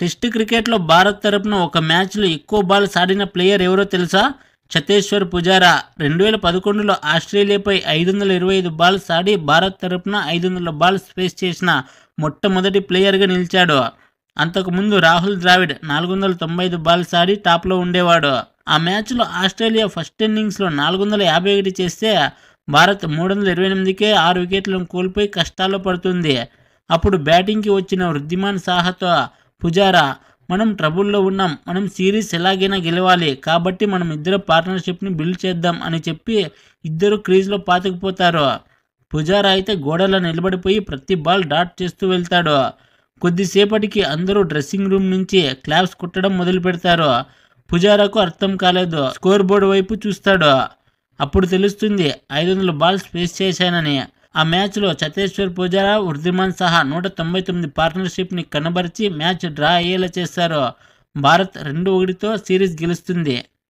Test క్రికెట్లో భారత్ తరపున ఒక మ్యాచ్లో ఎక్కువ బాల్స్ ఆడిన ప్లేయర్ ఎవరో తెలుసా? చతేశ్వర్ పుజారా. 2011లో ఆస్ట్రేలియాపై 525 బాల్స్ ఆడి భారత్ తరపున 500 బాల్స్ ఫేస్ చేసిన మొట్టమొదటి ప్లేయర్గా నిలిచాడు. అంతకుముందు రాహుల్ ద్రావిడ్ 495 బాల్స్ ఆడి టాప్లో ఉండేవాడు. ఆ మ్యాచ్లో ఆస్ట్రేలియా ఫస్ట్ ఇన్నింగ్స్లో 451 చేస్తే భారత్ 328కే 6 వికెట్లను కోల్పోయి కష్టాల్లో పడుతుంది. అప్పుడు బ్యాటింగ్కి వచ్చిన వృద్ధిమాన్ సాహాతో పుజారా, మనం ట్రబుల్లో ఉన్నాం, మనం సిరీస్ ఎలాగైనా గెలవాలి, కాబట్టి మనం ఇద్దరు పార్ట్నర్షిప్ని బిల్డ్ చేద్దాం అని చెప్పి ఇద్దరు క్రీజ్లో పాతుకుపోతారు. పుజారా అయితే గోడలో నిలబడిపోయి ప్రతి బాల్ డాట్ చేస్తూ వెళ్తాడు. కొద్దిసేపటికి అందరూ డ్రెస్సింగ్ రూమ్ నుంచి క్లాప్స్ కొట్టడం మొదలు పెడతారు. పుజారాకు అర్థం కాలేదు. స్కోర్ బోర్డు వైపు చూస్తాడు. అప్పుడు తెలుస్తుంది 500 బాల్స్ ఫేస్ చేశానని. ఆ మ్యాచ్లో చతేశ్వర్ పుజారా, వృద్ధిమాన్ సాహా 199 పార్ట్నర్షిప్ని కనబరిచి మ్యాచ్ డ్రా అయ్యేలా చేశారు. భారత్ 2-1తో సిరీస్ గెలుస్తుంది.